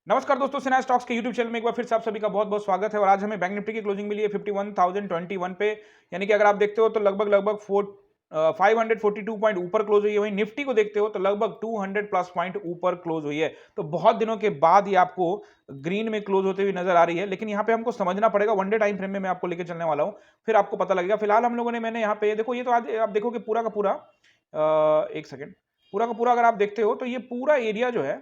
नमस्कार दोस्तों, सिन्हा स्टॉक्स के यूट्यूब चैनल में एक बार फिर से आप सभी का बहुत-बहुत स्वागत है। और आज हमें बैंक निफ्टी की क्लोजिंग मिली है 51,021 पे। यानी कि अगर आप देखते हो तो लगभग 542 पॉइंट ऊपर क्लोज हुई है। वहीं निफ्टी को देखते हो तो लगभग 200 प्लस पॉइंट ऊपर क्लोज हुई है। तो बहुत दिनों के बाद ये आपको ग्रीन में क्लोज होते हुए नजर आ रही है। लेकिन यहाँ पे हमको समझना पड़ेगा, वन डे टाइम फ्रेम में मैं आपको लेके चलने वाला हूँ, फिर आपको पता लगेगा। फिलहाल हम लोगों ने मैंने यहाँ पे देखो, ये तो आज आप देखोगे पूरा का पूरा एक सेकेंड, पूरा का पूरा अगर आप देखते हो तो ये पूरा एरिया जो है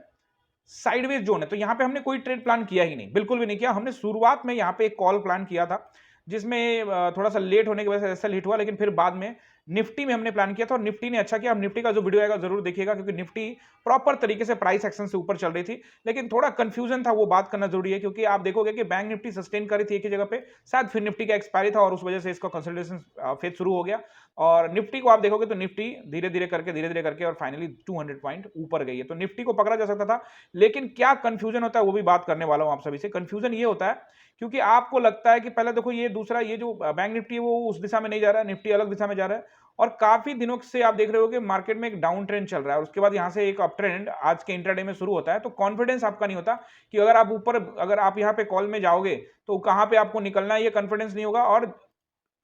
साइडवेज जोन है। तो यहां पे हमने कोई ट्रेड प्लान किया ही नहीं, बिल्कुल भी नहीं किया। हमने शुरुआत में यहां पे एक कॉल प्लान किया था, जिसमें थोड़ा सा लेट होने की वजह से एसएल हिट हुआ, लेकिन फिर बाद में निफ्टी में हमने प्लान किया था और निफ्टी ने अच्छा किया। हम निफ्टी का जो वीडियो आएगा जरूर देखिएगा, क्योंकि निफ्टी प्रॉपर तरीके से प्राइस एक्शन से ऊपर चल रही थी। लेकिन थोड़ा कंफ्यूजन था, वो बात करना जरूरी है, क्योंकि आप देखोगे कि बैंक निफ्टी सस्टेन कर रही थी एक ही जगह पे, शायद फिर निफ्टी का एक्सपायरी था और उस वजह से इसका कंसोलिडेशन फेज शुरू हो गया। और निफ्टी को आप देखोगे तो निफ्टी धीरे धीरे करके और फाइनली 200 पॉइंट ऊपर गई है। तो निफ्टी को पकड़ा जा सकता था। लेकिन क्या कंफ्यूजन होता है वो भी बात करने वाला हूं आप सभी से। कंफ्यूजन ये होता है क्योंकि आपको लगता है कि पहले देखो, ये दूसरा, ये जो बैंक निफ्टी है वो उस दिशा में नहीं जा रहा है, निफ्टी अलग दिशा में जा रहा है। और काफी दिनों से आप देख रहे हो कि मार्केट में एक डाउन ट्रेंड चल रहा है और उसके बाद यहां से एक अप ट्रेंड आज के इंट्राडे में शुरू होता है। तो कॉन्फिडेंस आपका नहीं होता कि अगर आप ऊपर, अगर आप यहां पे कॉल में जाओगे तो कहां पे आपको निकलना है, ये कॉन्फिडेंस नहीं होगा। और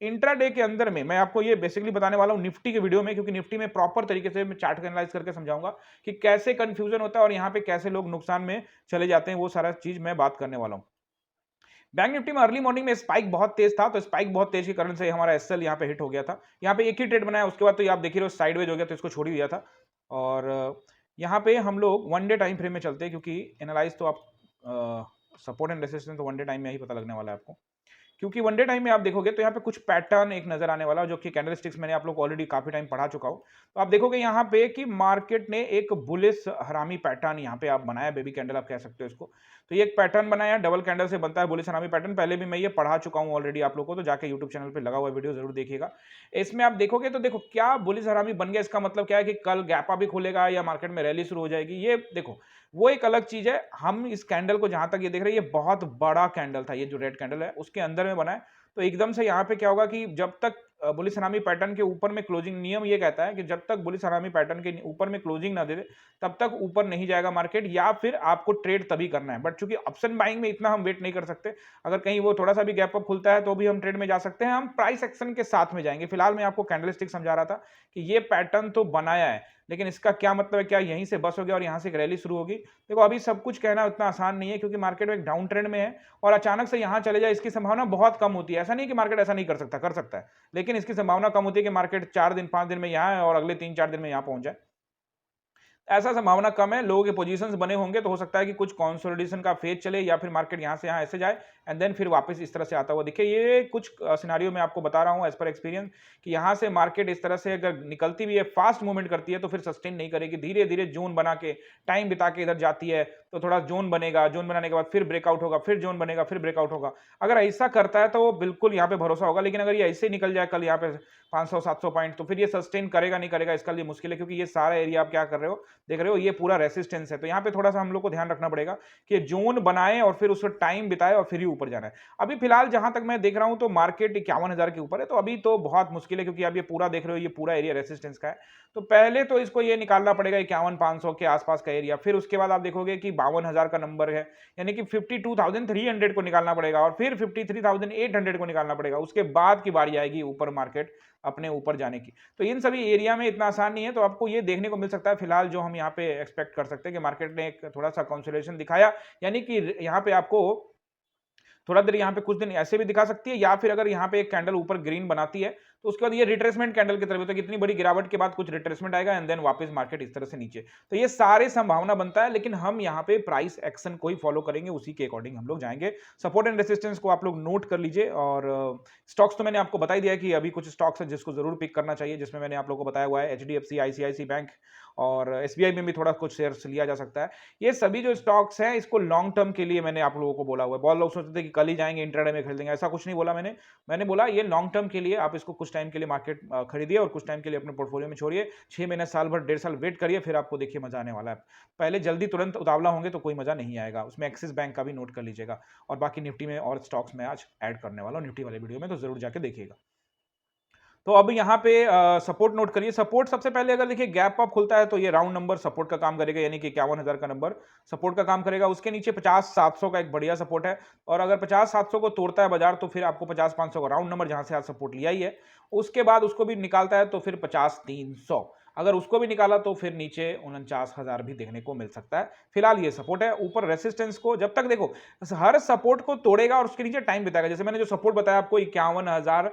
इंट्राडे के अंदर में मैं आपको ये बेसिकली बताने वाला हूं निफ्टी के वीडियो में, क्योंकि निफ्टी में प्रॉपर तरीके से मैं चार्ट को एनालाइज करके समझाऊंगा कि कैसे कंफ्यूजन होता है और यहां पे कैसे लोग नुकसान में चले जाते हैं। वो सारा चीज मैं बात करने वाला हूं। बैंक निफ्टी में अर्ली मॉर्निंग में स्पाइक बहुत तेज था, तो स्पाइक बहुत तेज के कारण से हमारा एसएल यहाँ पे हिट हो गया था। यहाँ पे एक ही ट्रेड बनाया, उसके बाद तो ये आप देख ही रहे हो साइडवेज हो गया, तो इसको छोड़ ही दिया था। और यहाँ पे हम लोग वन डे टाइम फ्रेम में चलते हैं, क्योंकि एनालाइज तो आप सपोर्ट एंड रेसिस्टेंस तो वन डे टाइम में ही पता लगने वाला है आपको। क्योंकि वनडे टाइम में आप देखोगे तो यहाँ पे कुछ पैटर्न एक नजर आने वाला है, जो कि कैंडलस्टिक्स मैंने आप लोग को ऑलरेडी काफी टाइम पढ़ा चुका हूं। तो आप देखोगे यहाँ पे कि मार्केट ने एक बुलिश हरामी पैटर्न यहाँ पे आप बनाया, बेबी कैंडल आप कह सकते हो इसको। तो ये एक पैटर्न बनाया, डबल कैंडल से बनता है बुलिश हरामी पैटर्न। पहले भी मैं ये पढ़ा चुका हूँ ऑलरेडी आप लोग को, तो जाके यूट्यूब चैनल पे लगा हुआ वीडियो जरूर देखिएगा। इसमें आप देखोगे तो देखो क्या बुलिश हरामी बन गया, इसका मतलब क्या है कि कल गैप अप भी खुलेगा या मार्केट में रैली शुरू हो जाएगी, ये देखो वो एक अलग चीज है। हम इस कैंडल को जहां तक ये देख रहे हैं, ये बहुत बड़ा कैंडल था, ये जो रेड कैंडल है उसके अंदर में बना है। तो एकदम से यहाँ पे क्या होगा कि जब तक बुलिश हरामी पैटर्न के ऊपर में क्लोजिंग, नियम ये कहता है कि जब तक बुलिश हरामी पैटर्न के ऊपर में क्लोजिंग ना दे दे तब तक ऊपर नहीं जाएगा मार्केट, या फिर आपको ट्रेड तभी करना है। बट चूंकि ऑप्शन बाइंग में इतना हम वेट नहीं कर सकते, अगर कहीं वो थोड़ा सा भी गैप अप खुलता है तो भी हम ट्रेड में जा सकते हैं। हम प्राइस एक्शन के साथ में जाएंगे। फिलहाल मैं आपको कैंडलस्टिक समझा रहा था कि ये पैटर्न तो बनाया है, लेकिन इसका क्या मतलब है, क्या यहीं से बस हो गया और यहां से एक रैली शुरू होगी। देखो अभी सब कुछ कहना उतना आसान नहीं है, क्योंकि मार्केट में एक डाउन ट्रेंड में है और अचानक से यहां चले जाए इसकी संभावना बहुत कम होती है। ऐसा नहीं कि मार्केट ऐसा नहीं कर सकता, कर सकता है, लेकिन इसकी संभावना कम होती है कि मार्केट 4 दिन 5 दिन में यहां है और अगले 3 4 दिन में यहां पहुंच जाए। ऐसा संभावना कम है। लोगों के पोजीशंस बने होंगे, तो हो सकता है कि कुछ कंसोलिडेशन का फेज चले या फिर मार्केट यहां से यहां ऐसे जाए एंड देन फिर वापस इस तरह से आता हुआ दिखे। ये कुछ सिनेरियो में आपको बता रहा हूं एज पर एक्सपीरियंस, कि यहां से मार्केट इस तरह से अगर निकलती भी है, फास्ट मूवमेंट करती है, तो फिर सस्टेन नहीं करेगी। धीरे धीरे जोन बना के टाइम बिता के इधर जाती है, तो थोड़ा जोन बनेगा, जोन बनाने के बाद फिर ब्रेकआउट होगा, फिर जोन बनेगा, फिर ब्रेकआउट होगा। अगर ऐसा करता है तो वो बिल्कुल यहाँ पे भरोसा होगा। लेकिन अगर ये ऐसे निकल जाए कल यहाँ पे 500 700 पॉइंट, तो फिर ये सस्टेन करेगा नहीं करेगा इसका लिए मुश्किल है, क्योंकि ये सारा एरिया आप क्या कर रहे हो, देख रहे हो, ये पूरा रेसिस्टेंस है। तो यहाँ पे थोड़ा सा हम लोग को ध्यान रखना पड़ेगा कि जोन बनाए और फिर उसको टाइम बिताए और फिर ही ऊपर जाना है। अभी फिलहाल जहां तक मैं देख रहा हूं तो मार्केट 51,000 के ऊपर है, तो अभी तो बहुत मुश्किल है, क्योंकि अब ये पूरा देख रहे हो, ये पूरा एरिया रेसिस्टेंस का है। तो पहले तो इसको ये निकालना पड़ेगा 51 500 के आसपास का एरिया। फिर उसके बाद आप देखोगे कि 52,000 का नंबर है, यानी कि 52,300 को निकालना पड़ेगा और फिर 53,800 को निकालना पड़ेगा। उसके बाद की बारी आएगी ऊपर मार्केट अपने ऊपर जाने की। तो इन सभी एरिया में इतना आसान नहीं है, तो आपको ये देखने को मिल सकता है फिलहाल जो हम यहाँ पे एक्सपेक्ट कर सकते हैं कि मार्केट ने एक थोड़ा सा कंसोलिडेशन दिखाया, यानी कि यहाँ पे आपको थोड़ा देर यहाँ पे कुछ दिन ऐसे भी दिखा सकती है, या फिर अगर यहाँ पे एक कैंडल ऊपर ग्रीन बनाती है तो उसके बाद ये रिट्रेसमेंट कैंडल की तरफ होता है कि इतनी बड़ी गिरावट के बाद कुछ रिट्रेसमेंट आएगा एंड देन वापस मार्केट इस तरह से नीचे। तो ये सारे संभावना बनता है, लेकिन हम यहाँ पे प्राइस एक्शन को ही फॉलो करेंगे, उसी के अकॉर्डिंग हम लोग जाएंगे। सपोर्ट एंड रेसिस्टेंस को आप लोग नोट कर लीजिए। और स्टॉक्स तो मैंने आपको बता ही दिया है कि अभी कुछ स्टॉक्स है जिसको जरूर पिक करना चाहिए, जिसमें मैंने आप लोगों को बताया हुआ है एचडीएफसी, आईसीआईसी बैंक और एसबीआई में भी थोड़ा कुछ शेयर्स लिया जा सकता है। ये सभी जो स्टॉक्स हैं इसको लॉन्ग टर्म के लिए मैंने आप लोगों को बोला हुआ है। बहुत लोग सोचते थे कि कल ही जाएंगे इंट्राडे में खरीदेंगे, ऐसा कुछ नहीं बोला मैंने। मैंने बोला ये लॉन्ग टर्म के लिए, आप इसको कुछ टाइम के लिए मार्केट खरीदिए और कुछ टाइम के लिए अपने पोर्टफोलियो में छोड़िए। 6 महीने, साल भर, 1.5 साल वेट करिए, फिर आपको देखिए मजा आने वाला है। पहले जल्दी तुरंत उतावला होंगे तो कोई मजा नहीं आएगा। उसमें एक्सिस बैंक का भी नोट कर लीजिएगा। और बाकी निफ्टी में और स्टॉक्स में आज ऐड करने वाला हूँ निफ्टी वाले वीडियो में, तो जरूर जाके देखिएगा। तो अब यहाँ पे सपोर्ट नोट करिए। सपोर्ट सबसे पहले अगर देखिए गैप अप खुलता है तो ये राउंड नंबर सपोर्ट का काम करेगा, यानी कि 51,000 का नंबर सपोर्ट का काम करेगा। उसके नीचे 50,700 का एक बढ़िया सपोर्ट है, और अगर 50,700 को तोड़ता है बाजार तो फिर आपको 50,500 का राउंड नंबर, जहां से आज सपोर्ट लिया ही है, उसके बाद उसको भी निकालता है तो फिर 50,300, अगर उसको भी निकाला तो फिर नीचे 49,000 भी देखने को मिल सकता है। फिलहाल ये सपोर्ट है। ऊपर रेसिस्टेंस को जब तक देखो हर सपोर्ट को तोड़ेगा और उसके नीचे टाइम बिताएगा। जैसे मैंने जो सपोर्ट बताया आपको 51,000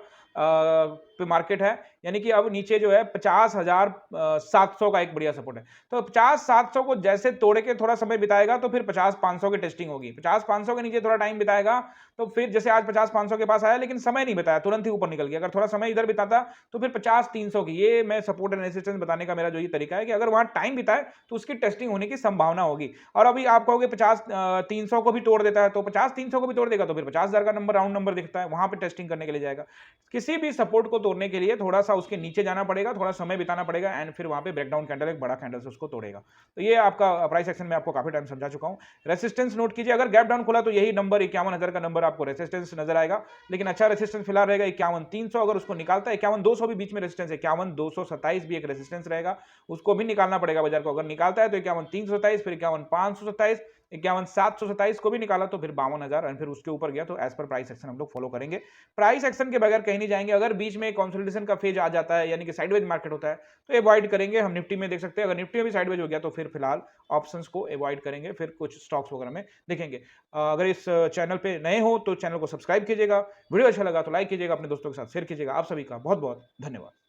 पे मार्केट है, यानी कि अब नीचे जो है 50,700 का एक बढ़िया सपोर्ट है। तो 50,700 को जैसे तोड़ के थोड़ा समय बिताएगा तो फिर 50,500 की टेस्टिंग होगी। 50,500 के नीचे थोड़ा टाइम बिताएगा तो फिर जैसे आज 50,500 के पास आया लेकिन समय नहीं बिताया, तुरंत ही ऊपर निकल गया। अगर थोड़ा समय इधर बिताता तो फिर 50,300 की, ये मैं सपोर्ट एंड रेजिस्टेंस बताने का मेरा जो ये तरीका है कि अगर वहां टाइम बिताए तो उसकी टेस्टिंग होने की संभावना होगी। और अभी आप कहोगे 50,300 को भी तोड़ देता है, तो 50,300 को भी तोड़ देगा तो फिर 50,000 का नंबर राउंड नंबर दिखता है, वहां पे टेस्टिंग करने के लिए जाएगा। किसी भी सपोर्ट को तोड़ने के लिए थोड़ा सा उसके नीचे जाना पड़ेगा, थोड़ा समय बिताना पड़ेगा, एंड फिर वहां पे ब्रेकडाउन कैंडल एक बड़ा कैंडल से उसको तोड़ेगा। तो ये आपका प्राइस एक्शन में आपको काफी टाइम समझा चुका हूं। रेसिस्टेंस नोट कीजिए, अगर गैप डाउन खुला तो यही नंबर 51,000 का नंबर आपको रेसिस्टेंस नजर आएगा, लेकिन अच्छा रेसिस्टेंस फिलहाल रहेगा 51,300। अगर उसको निकालता है 51,200 भी बीच में रेसिस्टेंस है, 51,227 भी एक रेसिस्टेंस रहेगा, उसको भी निकालना पड़ेगा बाजार को। अगर निकालता है तो 51,327, फिर 51,527, 51,727 को भी निकाला तो फिर 52,000, और फिर उसके ऊपर गया तो एज पर प्राइस एक्शन हम लोग फॉलो करेंगे। प्राइस एक्शन के बगैर कहीं नहीं जाएंगे। अगर बीच में कंसोलिडेशन का फेज आ जाता है, यानी कि साइडवेज मार्केट होता है, तो अवॉइड करेंगे। हम निफ्टी में देख सकते हैं, अगर निफ्टी में भी साइडवेज हो गया तो फिर फिलहाल ऑप्शंस को अवॉइड करेंगे, फिर कुछ स्टॉक्स वगैरह में देखेंगे। अगर इस चैनल पे नए हो तो चैनल को सब्सक्राइब कीजिएगा, वीडियो अच्छा लगा तो लाइक कीजिएगा, अपने दोस्तों के साथ शेयर कीजिएगा। आप सभी का बहुत बहुत धन्यवाद।